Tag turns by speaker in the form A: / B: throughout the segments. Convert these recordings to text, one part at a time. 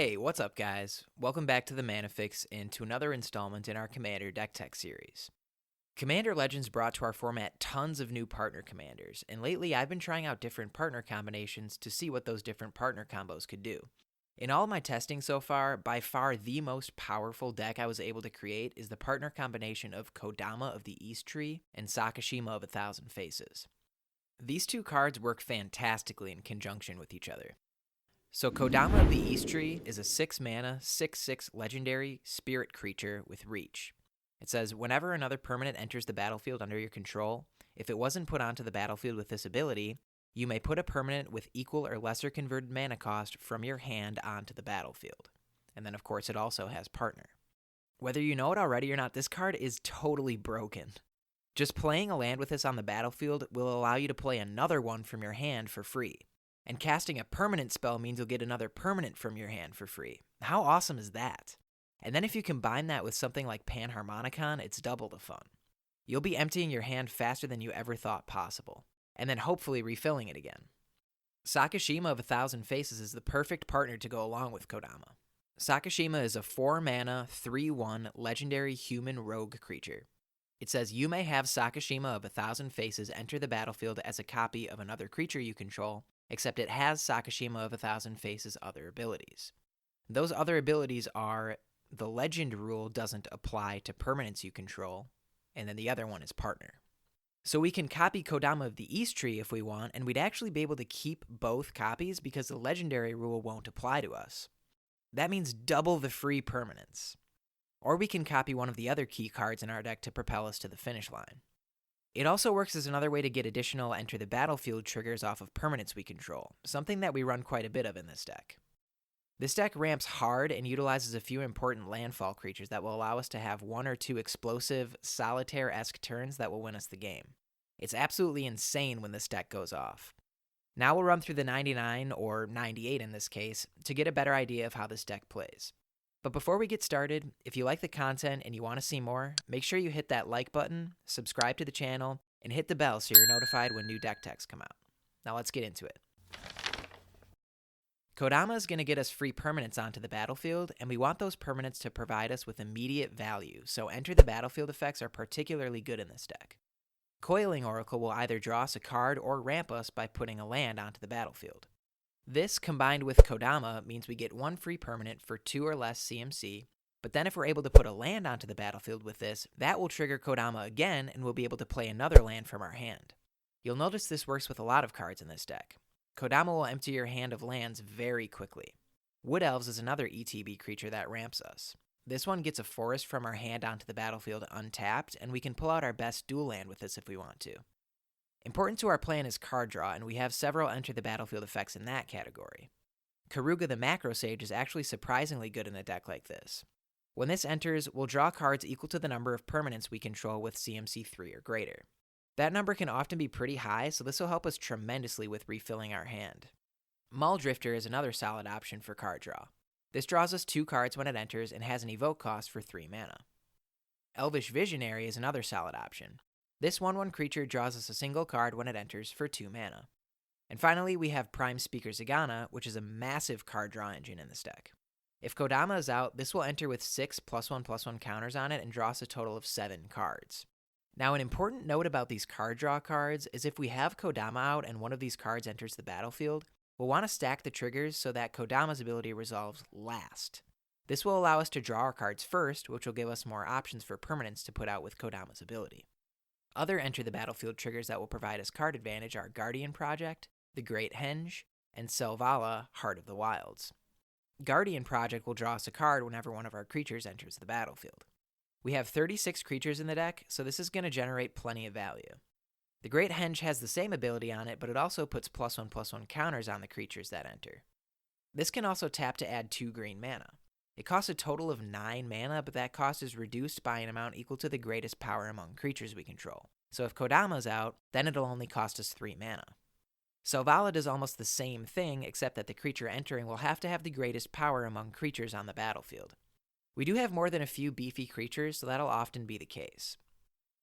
A: Hey, what's up guys? Welcome back to the Manifix and to another installment in our Commander Deck Tech series. Commander Legends brought to our format tons of new partner commanders, and lately I've been trying out different partner combinations to see what those different partner combos could do. In all of my testing so far, by far the most powerful deck I was able to create is the partner combination of Kodama of the East Tree and Sakashima of 1,000 Faces. These two cards work fantastically in conjunction with each other. So Kodama of the East Tree is a 6 mana, 6/6 legendary spirit creature with reach. It says, whenever another permanent enters the battlefield under your control, if it wasn't put onto the battlefield with this ability, you may put a permanent with equal or lesser converted mana cost from your hand onto the battlefield. And then of course it also has partner. Whether you know it already or not, this card is totally broken. Just playing a land with this on the battlefield will allow you to play another one from your hand for free. And casting a permanent spell means you'll get another permanent from your hand for free. How awesome is that? And then if you combine that with something like Panharmonicon, it's double the fun. You'll be emptying your hand faster than you ever thought possible, and then hopefully refilling it again. Sakashima of 1,000 Faces is the perfect partner to go along with Kodama. Sakashima is a 4 mana, 3/1 legendary human rogue creature. It says you may have Sakashima of 1,000 Faces enter the battlefield as a copy of another creature you control, except it has Sakashima of 1,000 Faces' other abilities. Those other abilities are the legend rule doesn't apply to permanents you control, and then the other one is partner. So we can copy Kodama of the East Tree if we want, and we'd actually be able to keep both copies because the legendary rule won't apply to us. That means double the free permanents. Or we can copy one of the other key cards in our deck to propel us to the finish line. It also works as another way to get additional enter the battlefield triggers off of permanents we control, something that we run quite a bit of in this deck. This deck ramps hard and utilizes a few important landfall creatures that will allow us to have 1 or 2 explosive, solitaire-esque turns that will win us the game. It's absolutely insane when this deck goes off. Now we'll run through the 99, or 98 in this case, to get a better idea of how this deck plays. But before we get started, if you like the content and you want to see more, make sure you hit that like button, subscribe to the channel, and hit the bell so you're notified when new deck techs come out. Now let's get into it. Kodama is going to get us free permanents onto the battlefield, and we want those permanents to provide us with immediate value, so enter the battlefield effects are particularly good in this deck. Coiling Oracle will either draw us a card or ramp us by putting a land onto the battlefield. This, combined with Kodama, means we get 1 free permanent for 2 or less CMC, but then if we're able to put a land onto the battlefield with this, that will trigger Kodama again and we'll be able to play another land from our hand. You'll notice this works with a lot of cards in this deck. Kodama will empty your hand of lands very quickly. Wood Elves is another ETB creature that ramps us. This one gets a forest from our hand onto the battlefield untapped, and we can pull out our best dual land with this if we want to. Important to our plan is card draw, and we have several enter the battlefield effects in that category. Karuga the Macro Sage is actually surprisingly good in a deck like this. When this enters, we'll draw cards equal to the number of permanents we control with CMC 3 or greater. That number can often be pretty high, so this will help us tremendously with refilling our hand. Muldrifter is another solid option for card draw. This draws us 2 cards when it enters and has an evoke cost for 3 mana. Elvish Visionary is another solid option. This 1/1 creature draws us a single card when it enters for 2 mana. And finally, we have Prime Speaker Zagana, which is a massive card draw engine in this deck. If Kodama is out, this will enter with 6 +1/+1 counters on it and draw us a total of 7 cards. Now, an important note about these card draw cards is if we have Kodama out and one of these cards enters the battlefield, we'll want to stack the triggers so that Kodama's ability resolves last. This will allow us to draw our cards first, which will give us more options for permanents to put out with Kodama's ability. Other enter the battlefield triggers that will provide us card advantage are Guardian Project, the Great Henge, and Selvala, Heart of the Wilds. Guardian Project will draw us a card whenever one of our creatures enters the battlefield. We have 36 creatures in the deck, so this is going to generate plenty of value. The Great Henge has the same ability on it, but it also puts +1/+1 counters on the creatures that enter. This can also tap to add 2 green mana. It costs a total of 9 mana, but that cost is reduced by an amount equal to the greatest power among creatures we control. So if Kodama's out, then it'll only cost us 3 mana. Selvala does almost the same thing, except that the creature entering will have to have the greatest power among creatures on the battlefield. We do have more than a few beefy creatures, so that'll often be the case.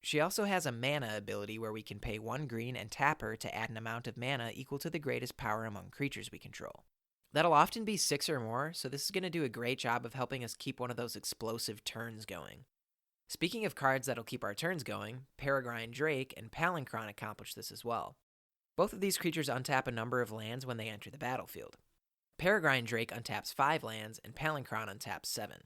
A: She also has a mana ability where we can pay 1 green and tap her to add an amount of mana equal to the greatest power among creatures we control. That'll often be 6 or more, so this is going to do a great job of helping us keep one of those explosive turns going. Speaking of cards that'll keep our turns going, Peregrine Drake and Palinchron accomplish this as well. Both of these creatures untap a number of lands when they enter the battlefield. Peregrine Drake untaps 5 lands, and Palinchron untaps 7.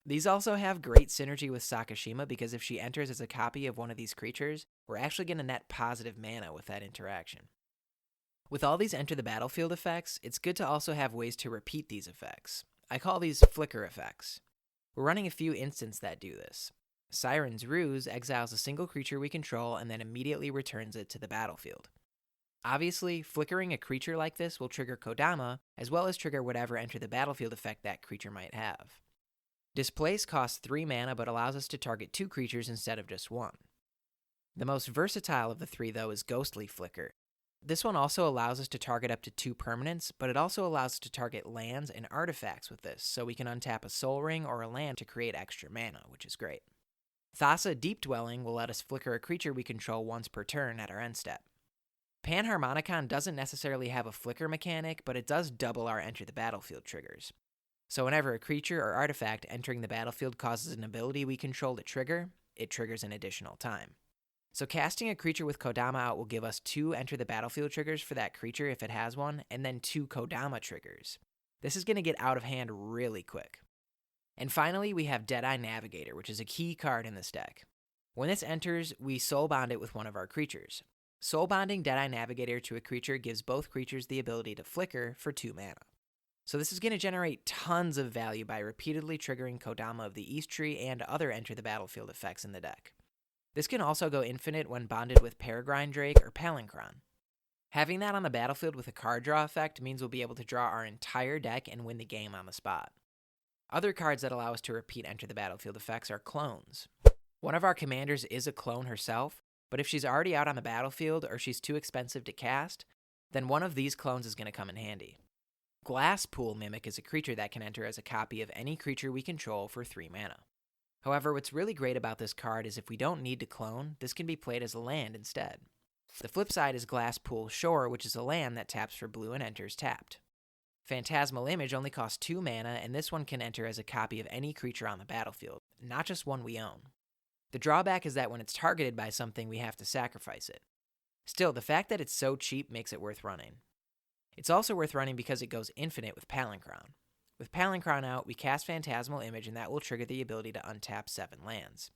A: These also have great synergy with Sakashima because if she enters as a copy of one of these creatures, we're actually going to net positive mana with that interaction. With all these enter the battlefield effects, it's good to also have ways to repeat these effects. I call these flicker effects. We're running a few instants that do this. Siren's Ruse exiles a single creature we control and then immediately returns it to the battlefield. Obviously, flickering a creature like this will trigger Kodama, as well as trigger whatever enter the battlefield effect that creature might have. Displace costs 3 mana but allows us to target 2 creatures instead of just 1. The most versatile of the 3 though is Ghostly Flicker. This one also allows us to target up to 2 permanents, but it also allows us to target lands and artifacts with this, so we can untap a Soul Ring or a land to create extra mana, which is great. Thassa Deep Dwelling will let us flicker a creature we control once per turn at our end step. Panharmonicon doesn't necessarily have a flicker mechanic, but it does double our enter the battlefield triggers. So whenever a creature or artifact entering the battlefield causes an ability we control to trigger, it triggers an additional time. So casting a creature with Kodama out will give us 2 enter the battlefield triggers for that creature if it has one, and then 2 Kodama triggers. This is going to get out of hand really quick. And finally, we have Deadeye Navigator, which is a key card in this deck. When this enters, we soul bond it with one of our creatures. Soul bonding Deadeye Navigator to a creature gives both creatures the ability to flicker for 2 mana. So this is going to generate tons of value by repeatedly triggering Kodama of the East Tree and other enter the battlefield effects in the deck. This can also go infinite when bonded with Peregrine Drake or Palinchron. Having that on the battlefield with a card draw effect means we'll be able to draw our entire deck and win the game on the spot. Other cards that allow us to repeat enter the battlefield effects are clones. One of our commanders is a clone herself, but if she's already out on the battlefield or she's too expensive to cast, then one of these clones is going to come in handy. Glasspool Mimic is a creature that can enter as a copy of any creature we control for 3 mana. However, what's really great about this card is if we don't need to clone, this can be played as a land instead. The flip side is Glasspool Shore, which is a land that taps for blue and enters tapped. Phantasmal Image only costs 2 mana, and this one can enter as a copy of any creature on the battlefield, not just one we own. The drawback is that when it's targeted by something, we have to sacrifice it. Still, the fact that it's so cheap makes it worth running. It's also worth running because it goes infinite with Palinchron. With Palinchron out, we cast Phantasmal Image, and that will trigger the ability to untap 7 lands.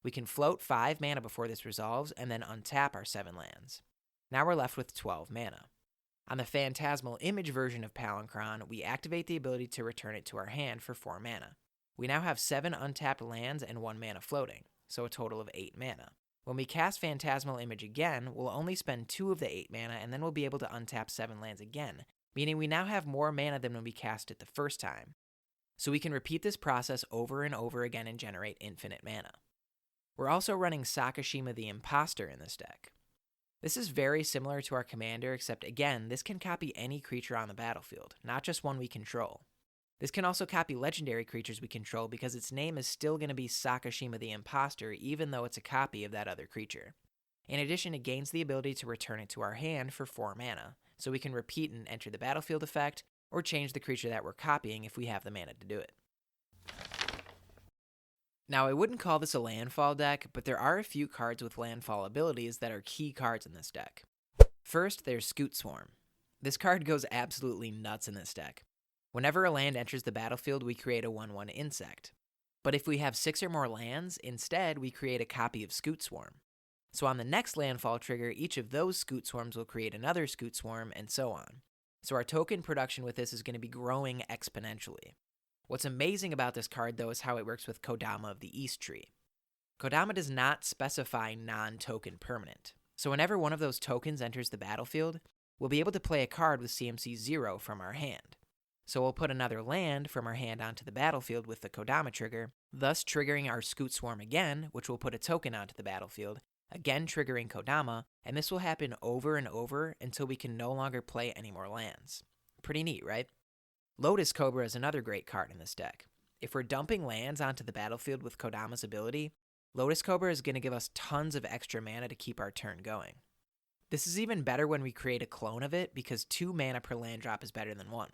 A: We can float 5 mana before this resolves, and then untap our 7 lands. Now we're left with 12 mana. On the Phantasmal Image version of Palinchron, we activate the ability to return it to our hand for 4 mana. We now have 7 untapped lands and 1 mana floating, so a total of 8 mana. When we cast Phantasmal Image again, we'll only spend 2 of the 8 mana, and then we'll be able to untap 7 lands again, meaning we now have more mana than when we cast it the first time. So we can repeat this process over and over again and generate infinite mana. We're also running Sakashima the Imposter in this deck. This is very similar to our commander, except again, this can copy any creature on the battlefield, not just one we control. This can also copy legendary creatures we control because its name is still going to be Sakashima the Imposter, even though it's a copy of that other creature. In addition, it gains the ability to return it to our hand for 4 mana, so we can repeat and enter the battlefield effect, or change the creature that we're copying if we have the mana to do it. Now, I wouldn't call this a Landfall deck, but there are a few cards with Landfall abilities that are key cards in this deck. First, there's Scoot Swarm. This card goes absolutely nuts in this deck. Whenever a land enters the battlefield, we create a 1/1 insect. But if we have 6 or more lands, instead we create a copy of Scoot Swarm. So on the next landfall trigger, each of those Scoot Swarms will create another Scoot Swarm, and so on. So our token production with this is going to be growing exponentially. What's amazing about this card, though, is how it works with Kodama of the East Tree. Kodama does not specify non-token permanent. So whenever one of those tokens enters the battlefield, we'll be able to play a card with CMC 0 from our hand. So we'll put another land from our hand onto the battlefield with the Kodama trigger, thus triggering our Scoot Swarm again, which will put a token onto the battlefield, again triggering Kodama, and this will happen over and over until we can no longer play any more lands. Pretty neat, right? Lotus Cobra is another great card in this deck. If we're dumping lands onto the battlefield with Kodama's ability, Lotus Cobra is going to give us tons of extra mana to keep our turn going. This is even better when we create a clone of it because 2 mana per land drop is better than 1.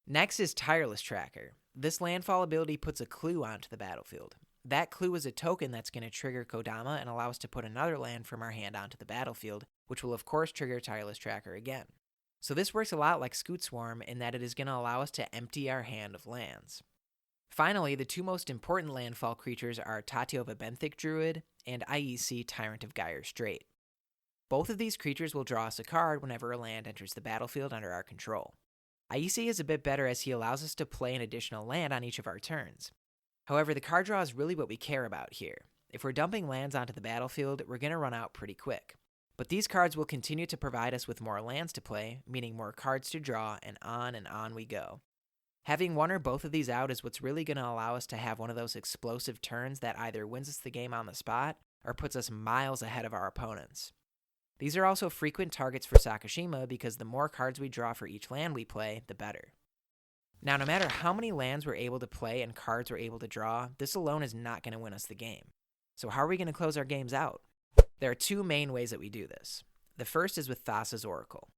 A: Next is Tireless Tracker. This landfall ability puts a clue onto the battlefield. That clue is a token that's going to trigger Kodama and allow us to put another land from our hand onto the battlefield, which will of course trigger Tireless Tracker again. So this works a lot like Scoot Swarm in that it is going to allow us to empty our hand of lands. Finally, the two most important landfall creatures are Tatiova Benthic Druid and IEC Tyrant of Gyre Strait. Both of these creatures will draw us a card whenever a land enters the battlefield under our control. IEC is a bit better as he allows us to play an additional land on each of our turns. However, the card draw is really what we care about here. If we're dumping lands onto the battlefield, we're going to run out pretty quick. But these cards will continue to provide us with more lands to play, meaning more cards to draw, and on we go. Having one or both of these out is what's really going to allow us to have one of those explosive turns that either wins us the game on the spot or puts us miles ahead of our opponents. These are also frequent targets for Sakashima because the more cards we draw for each land we play, the better. Now, no matter how many lands we're able to play and cards we're able to draw, this alone is not going to win us the game. So how are we going to close our games out? There are two main ways that we do this. The first is with Thassa's Oracle.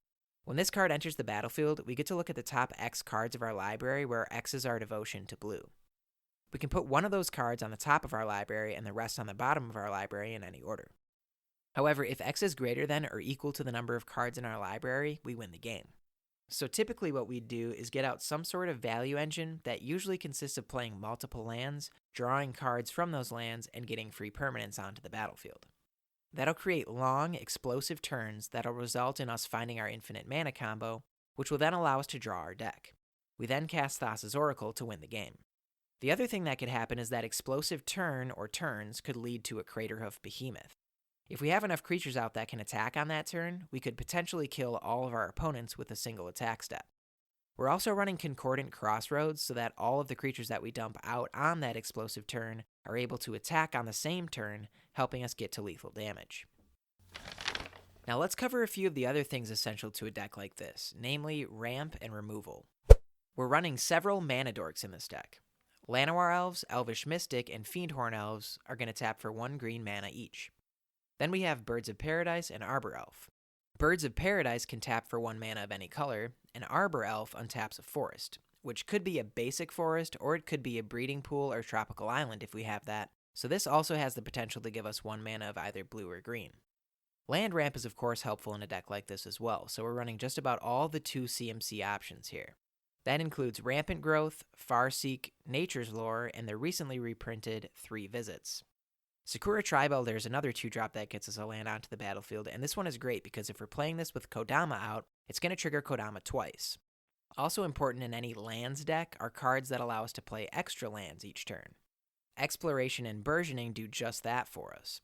A: When this card enters the battlefield, we get to look at the top X cards of our library where X is our devotion to blue. We can put one of those cards on the top of our library and the rest on the bottom of our library in any order. However, if X is greater than or equal to the number of cards in our library, we win the game. So typically what we'd do is get out some sort of value engine that usually consists of playing multiple lands, drawing cards from those lands, and getting free permanents onto the battlefield. That'll create long, explosive turns that'll result in us finding our infinite mana combo, which will then allow us to draw our deck. We then cast Thassa's Oracle to win the game. The other thing that could happen is that explosive turn or turns could lead to a Craterhoof Behemoth. If we have enough creatures out that can attack on that turn, we could potentially kill all of our opponents with a single attack step. We're also running Concordant Crossroads so that all of the creatures that we dump out on that explosive turn are able to attack on the same turn, helping us get to lethal damage. Now let's cover a few of the other things essential to a deck like this, namely ramp and removal. We're running several mana dorks in this deck. Llanowar Elves, Elvish Mystic, and Fiendhorn Elves are going to tap for 1 green mana each. Then we have Birds of Paradise and Arbor Elf. Birds of Paradise can tap for 1 mana of any color, and Arbor Elf untaps a forest, which could be a basic forest or it could be a breeding pool or tropical island if we have that, so this also has the potential to give us 1 mana of either blue or green. Land Ramp is of course helpful in a deck like this as well, so we're running just about all the 2 CMC options here. That includes Rampant Growth, Farseek, Nature's Lore, and the recently reprinted 3 Visits. Sakura Tribe-Elder is another 2-drop that gets us a land onto the battlefield, and this one is great because if we're playing this with Kodama out, it's going to trigger Kodama twice. Also important in any lands deck are cards that allow us to play extra lands each turn. Exploration and Burgeoning do just that for us.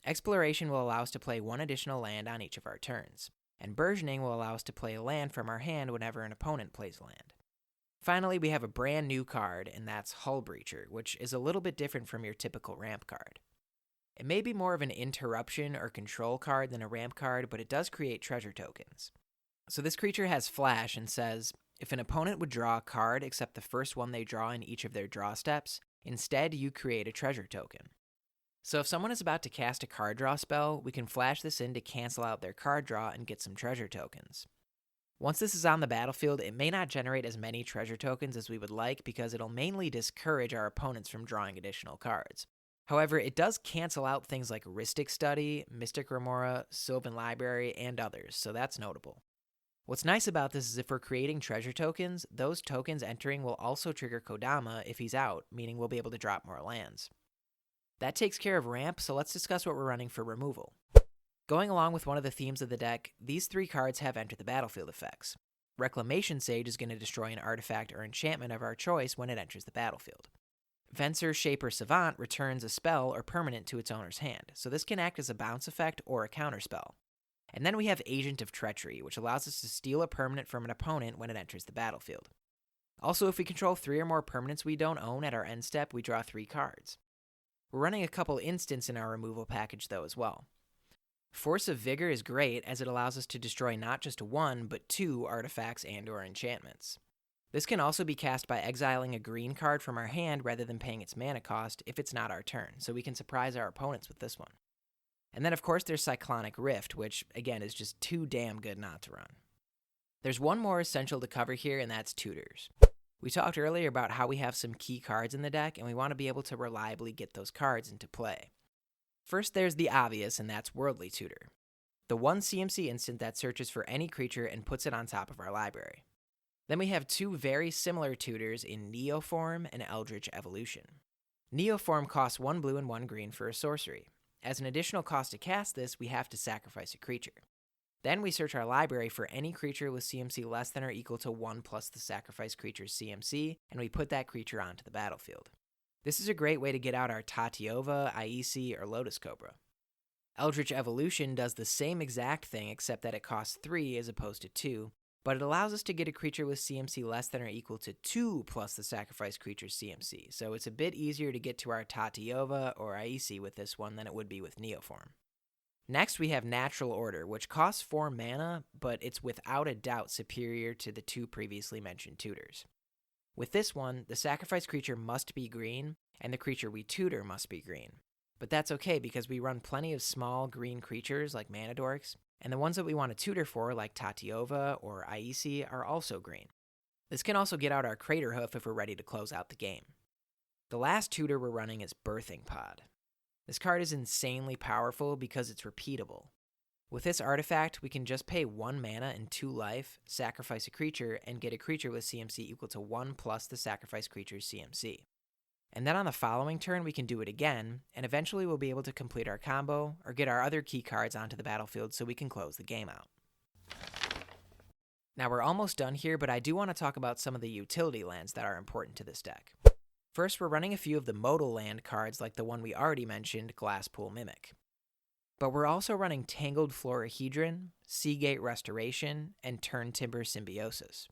A: Exploration will allow us to play 1 additional land on each of our turns, and Burgeoning will allow us to play a land from our hand whenever an opponent plays land. Finally, we have a brand new card, and that's Hull Breacher, which is a little bit different from your typical ramp card. It may be more of an interruption or control card than a ramp card, but it does create treasure tokens. So this creature has flash and says, if an opponent would draw a card except the first one they draw in each of their draw steps, instead you create a treasure token. So if someone is about to cast a card draw spell, we can flash this in to cancel out their card draw and get some treasure tokens. Once this is on the battlefield, it may not generate as many treasure tokens as we would like because it'll mainly discourage our opponents from drawing additional cards. However, it does cancel out things like Rhystic Study, Mystic Remora, Sylvan Library, and others, so that's notable. What's nice about this is if we're creating treasure tokens, those tokens entering will also trigger Kodama if he's out, meaning we'll be able to drop more lands. That takes care of ramp, so let's discuss what we're running for removal. Going along with one of the themes of the deck, these 3 cards have enter the battlefield effects. Reclamation Sage is going to destroy an artifact or enchantment of our choice when it enters the battlefield. Venser Shaper Savant returns a spell or permanent to its owner's hand, so this can act as a bounce effect or a counterspell. And then we have Agent of Treachery, which allows us to steal a permanent from an opponent when it enters the battlefield. Also, if we control 3 or more permanents we don't own at our end step, we draw 3 cards. We're running a couple instants in our removal package though as well. Force of Vigor is great as it allows us to destroy not just 1, but 2 artifacts and or enchantments. This can also be cast by exiling a green card from our hand rather than paying its mana cost if it's not our turn, so we can surprise our opponents with this one. And then of course there's Cyclonic Rift, which again is just too damn good not to run. There's one more essential to cover here, and that's tutors. We talked earlier about how we have some key cards in the deck, and we want to be able to reliably get those cards into play. First, there's the obvious, and that's Worldly Tutor, the one CMC instant that searches for any creature and puts it on top of our library. Then we have two very similar tutors in Neoform and Eldritch Evolution. Neoform costs 1 blue and 1 green for a sorcery. As an additional cost to cast this, we have to sacrifice a creature. Then we search our library for any creature with CMC less than or equal to 1 plus the sacrificed creature's CMC, and we put that creature onto the battlefield. This is a great way to get out our Tatiova, Aisi, or Lotus Cobra. Eldritch Evolution does the same exact thing except that it costs 3 as opposed to 2, but it allows us to get a creature with CMC less than or equal to 2 plus the sacrificed creature's CMC, so it's a bit easier to get to our Tatiova or Aisi with this one than it would be with Neoform. Next, we have Natural Order, which costs 4 mana, but it's without a doubt superior to the 2 previously mentioned tutors. With this one, the sacrificed creature must be green, and the creature we tutor must be green. But that's okay because we run plenty of small green creatures like Mana Dorks, and the ones that we want to tutor for, like Tatiova or Aisi, are also green. This can also get out our Crater Hoof if we're ready to close out the game. The last tutor we're running is Birthing Pod. This card is insanely powerful because it's repeatable. With this artifact, we can just pay 1 mana and 2 life, sacrifice a creature, and get a creature with CMC equal to 1 plus the sacrificed creature's CMC. And then on the following turn, we can do it again, and eventually we'll be able to complete our combo or get our other key cards onto the battlefield so we can close the game out. Now we're almost done here, but I do want to talk about some of the utility lands that are important to this deck. First, we're running a few of the modal land cards like the one we already mentioned, Glasspool Mimic. But we're also running Tangled Florahedron, Seagate Restoration, and Turntimber Symbiosis.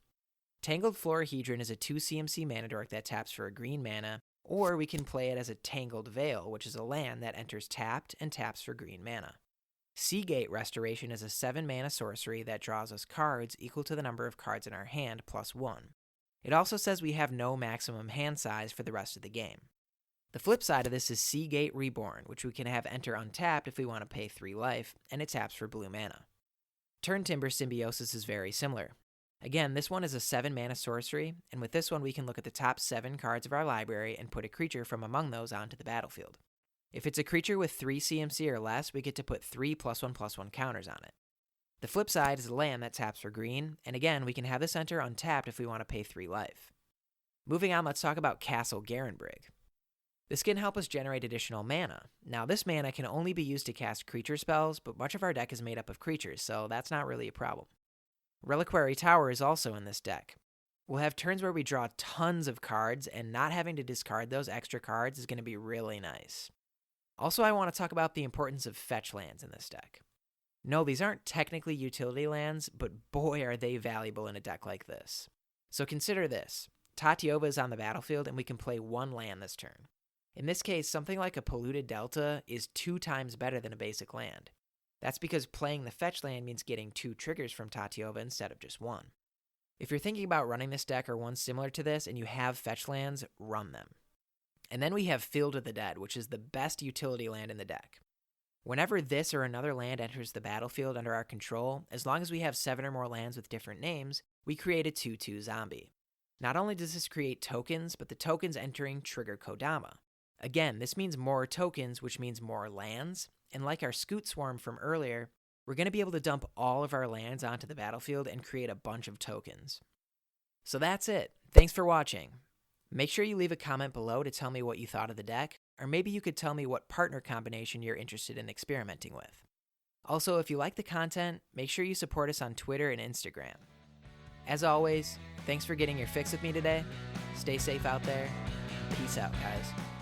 A: Tangled Florahedron is a 2 CMC mana dork that taps for a green mana, or we can play it as a Tangled Veil, which is a land that enters tapped and taps for green mana. Seagate Restoration is a 7 mana sorcery that draws us cards equal to the number of cards in our hand plus 1. It also says we have no maximum hand size for the rest of the game. The flip side of this is Seagate Reborn, which we can have enter untapped if we want to pay 3 life, and it taps for blue mana. Turntimber Symbiosis is very similar. Again, this one is a 7 mana sorcery, and with this one we can look at the top 7 cards of our library and put a creature from among those onto the battlefield. If it's a creature with 3 CMC or less, we get to put 3 +1/+1 counters on it. The flip side is a land that taps for green, and again, we can have this enter untapped if we want to pay 3 life. Moving on, let's talk about Castle Garenbrig. This can help us generate additional mana. Now, this mana can only be used to cast creature spells, but much of our deck is made up of creatures, so that's not really a problem. Reliquary Tower is also in this deck. We'll have turns where we draw tons of cards, and not having to discard those extra cards is going to be really nice. Also, I want to talk about the importance of fetch lands in this deck. No, these aren't technically utility lands, but boy are they valuable in a deck like this. So consider this. Tatiova is on the battlefield, and we can play 1 land this turn. In this case, something like a Polluted Delta is 2 times better than a basic land. That's because playing the fetch land means getting 2 triggers from Tatiova instead of just 1. If you're thinking about running this deck or one similar to this and you have fetch lands, run them. And then we have Field of the Dead, which is the best utility land in the deck. Whenever this or another land enters the battlefield under our control, as long as we have 7 or more lands with different names, we create a 2/2 zombie. Not only does this create tokens, but the tokens entering trigger Kodama. Again, this means more tokens, which means more lands, and like our Scoot Swarm from earlier, we're going to be able to dump all of our lands onto the battlefield and create a bunch of tokens. So that's it. Thanks for watching. Make sure you leave a comment below to tell me what you thought of the deck, or maybe you could tell me what partner combination you're interested in experimenting with. Also, if you like the content, make sure you support us on Twitter and Instagram. As always, thanks for getting your fix with me today. Stay safe out there. Peace out, guys.